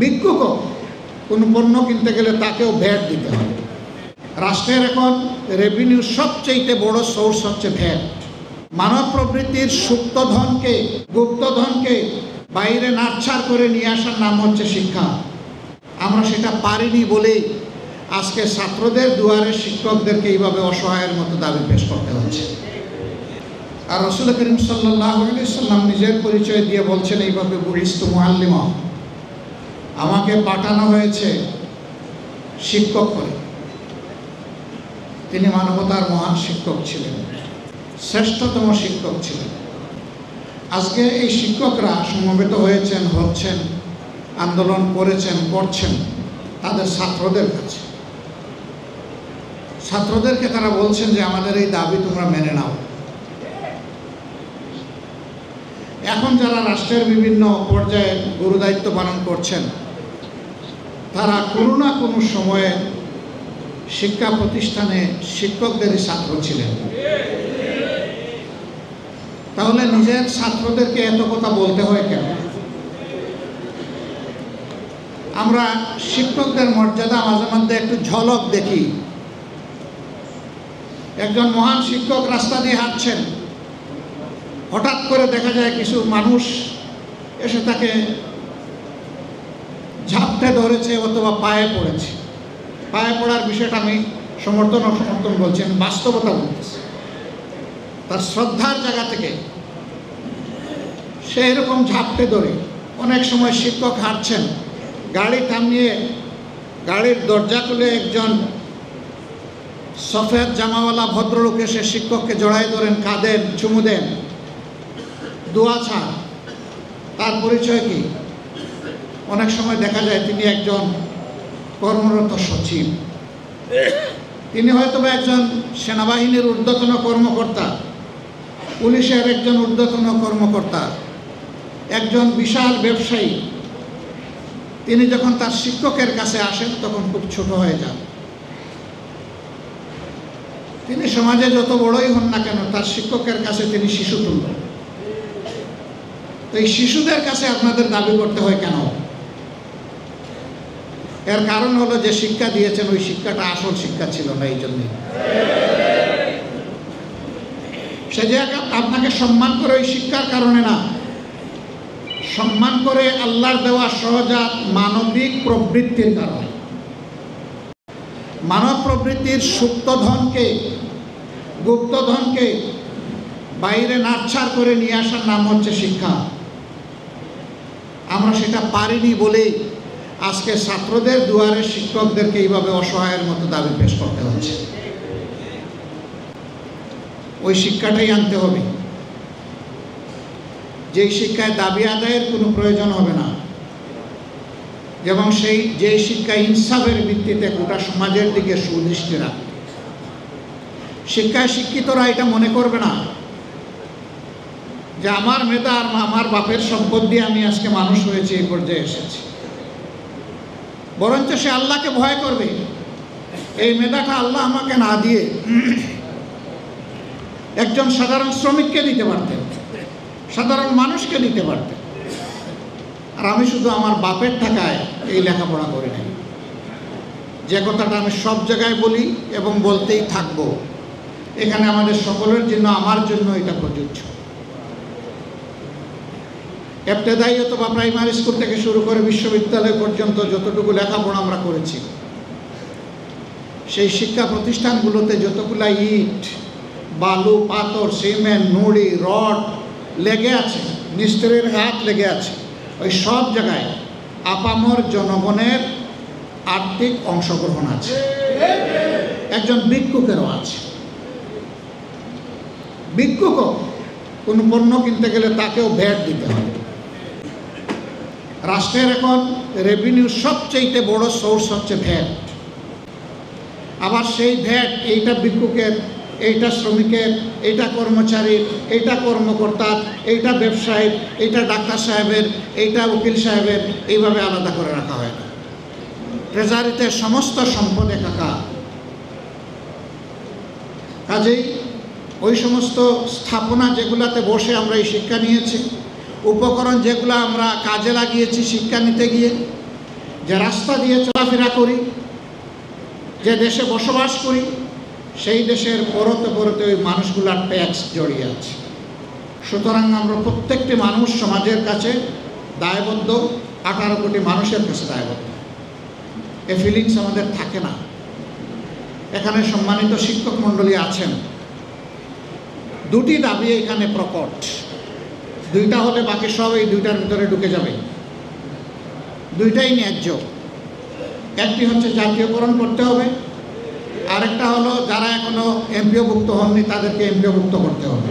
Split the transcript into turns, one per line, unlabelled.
ভিক্ষুকও কোনো পণ্য কিনতে গেলে তাকেও ভ্যাট দিতে হবে। রাষ্ট্রের এখন রেভিনিউর সবচেয়ে বড় সোর্স হচ্ছে ভ্যাট। মানব প্রবৃত্তির সুপ্তধনকে, গুপ্তধনকে বাইরে নাড়ছাড় করে নিয়ে আসার নাম হচ্ছে শিক্ষা। আমরা সেটা পারিনি বলেই আজকে ছাত্রদের দুয়ারে শিক্ষকদেরকে এইভাবে অসহায়ের মতো দাবি পেশ করতে হচ্ছে। আর রাসূল করিম সাল্লাল্লাহু আলাইহি সাল্লাম নিজের পরিচয় দিয়ে বলছেন এইভাবে, বুইস্তু মুআল্লিমা, আমাকে পাঠানো হয়েছে শিক্ষক করে। তিনি মানবতার মহান শিক্ষক ছিলেন, শ্রেষ্ঠতম শিক্ষক ছিলেন। আজকে এই শিক্ষকরা সমবেত হয়েছেন, হচ্ছেন, আন্দোলন করেছেন, করছেন তাদের ছাত্রদের কাছে। ছাত্রদেরকে তারা বলছেন যে আমাদের এই দাবি তোমরা মেনে নাও। এখন যারা রাষ্ট্রের বিভিন্ন পর্যায়ে গুরুদায়িত্ব পালন করছেন তারা কোনো না কোনো সময়ে শিক্ষা প্রতিষ্ঠানে শিক্ষকদেরই ছাত্র ছিলেন। তাহলে নিজের ছাত্রদেরকে এত কথা বলতে হয় কেন? আমরা শিক্ষকদের মর্যাদা মাঝে মধ্যে একটু ঝলক দেখি। একজন মহান শিক্ষক রাস্তা দিয়ে হাঁটছেন, হঠাৎ করে দেখা যায় কিছু মানুষ এসে তাকে ঝাপটে ধরেছে অথবা পায়ে পড়েছে। পায়ে পড়ার বিষয়টা আমি সমর্থন বলছি, আমি বাস্তবতা বলতেছি। তার শ্রদ্ধার জায়গা থেকে সে এরকম ঝাপটে ধরে, অনেক সময় শিক্ষক হাঁটছেন, গাড়ি থামিয়ে গাড়ির দরজা খুলে একজন সফেদ জামাওয়ালা ভদ্রলোক এসে শিক্ষককে জড়াই ধরেন, কাঁদেন, চুমু দেন, দোয়া চান। তার পরিচয় কি? অনেক সময় দেখা যায় তিনি একজন কর্মরত সচিব, তিনি হয়তো একজন সেনাবাহিনীর ঊর্ধ্বতন কর্মকর্তা, পুলিশের একজন ঊর্ধ্বতন কর্মকর্তা, একজন বিশাল ব্যবসায়ী। তিনি যখন তার শিক্ষকের কাছে আসেন তখন খুব ছোট হয়ে যান। তিনি সমাজে যত বড়ই হন না কেন তার শিক্ষকের কাছে তিনি শিশুতুল্য। তো এই শিশুদের কাছে আপনাদের দাবি করতে হয় কেন? এর কারণ হলো যে শিক্ষা দিয়েছেন ওই শিক্ষাটা আসল শিক্ষা ছিল না। এই জন্যই সে যে আপনাকে সম্মান করে ওই শিক্ষার কারণে না, সম্মান করে আল্লাহর দেওয়া সহজাত মানবিক প্রবৃত্তির কারণে। মানব প্রবৃত্তির সুপ্তধনকে, গুপ্তধনকে বাইরে নাড়ছাড় করে নিয়ে আসার নাম হচ্ছে শিক্ষা। আমরা সেটা পারিনি বলেই আজকে ছাত্রদের দুয়ারে শিক্ষকদেরকে এইভাবে অসহায়ের মতো দাবি পেশ করতে হচ্ছে। ওই শিক্ষাটাই আনতে হবে, যেই শিক্ষায় দাবি আদায়ের কোনো প্রয়োজন হবে না, এবং যেই শিক্ষা ইনসাফের ভিত্তিতে গোটা সমাজের দিকে সুদৃষ্টি রাখবে। শিক্ষায় শিক্ষিতরা এটা মনে করবে না যে আমার মেধা আর আমার বাপের সম্পদ দিয়ে আমি আজকে মানুষ হয়েছি, এই পর্যায়ে এসেছি। বরঞ্চ সে আল্লাহকে ভয় করবে। এই মেধাটা আল্লাহ আমাকে না দিয়ে একজন সাধারণ শ্রমিককে দিতে পারতেন, সাধারণ মানুষকে দিতে পারতেন। আর আমি শুধু আমার বাপের টাকায় এই লেখাপড়া করি নাই। যে কথাটা আমি সব জায়গায় বলি এবং বলতেই থাকব, এখানে আমাদের সকলের জন্য, আমার জন্য এটা প্রযোজ্য। ইবতেদায়ী অথবা প্রাইমারি স্কুল থেকে শুরু করে বিশ্ববিদ্যালয় পর্যন্ত যতটুকু লেখাপড়া আমরা করেছি, সেই শিক্ষা প্রতিষ্ঠানগুলোতে যতগুলা ইট, বালু, পাথর, সিমেন্ট, নুড়ি, রড লেগে আছে, মিস্ত্রির হাত লেগে আছে, ওই সব জায়গায় আপামর জনগণের আর্থিক অংশগ্রহণ আছে, একজন ভিক্ষুকেরও আছে। ভিক্ষুকও কোনো পণ্য কিনতে গেলে তাকেও ভ্যাট দিতে হবে। রাষ্ট্রের এখন রেভিনিউর সবচেয়ে বড় সোর্স হচ্ছে ভ্যাট। আবার সেই ভ্যাট এইটা ভিক্ষুকের, এইটা শ্রমিকের, এইটা কর্মচারীর, এইটা কর্মকর্তার, এইটা ব্যবসায়ীর, এইটা ডাক্তার সাহেবের, এইটা উকিল সাহেবের, এইভাবে আলাদা করে রাখা হয় না। ট্রেজারিতে সমস্ত সম্পদ একাকার। কাজেই ওই সমস্ত স্থাপনা যেগুলাতে বসে আমরা এই শিক্ষা নিয়েছি, উপকরণ যেগুলো আমরা কাজে লাগিয়েছি শিক্ষা নিতে গিয়ে, যে রাস্তা দিয়ে চলাফেরা করি, যে দেশে বসবাস করি, সেই দেশের পরতে পরতে ওই মানুষগুলার ট্যাক্স জড়িয়ে আছে। সুতরাং আমরা প্রত্যেকটি মানুষ সমাজের কাছে দায়বদ্ধ, 18 কোটি মানুষের কাছে দায়বদ্ধ। এ ফিলিংস আমাদের থাকে না। এখানে সম্মানিত শিক্ষক মণ্ডলী আছেন, দুটি দাবি এখানে প্রকট। দুইটা হলে বাকি সব এই দুইটার ভিতরে ঢুকে যাবে। দুইটাই ন্যায্য। একটি হচ্ছে জাতীয়করণ করতে হবে, আরেকটা হলো যারা এখনো এমপিওভুক্ত হননি তাদেরকে এমপিওভুক্ত করতে হবে।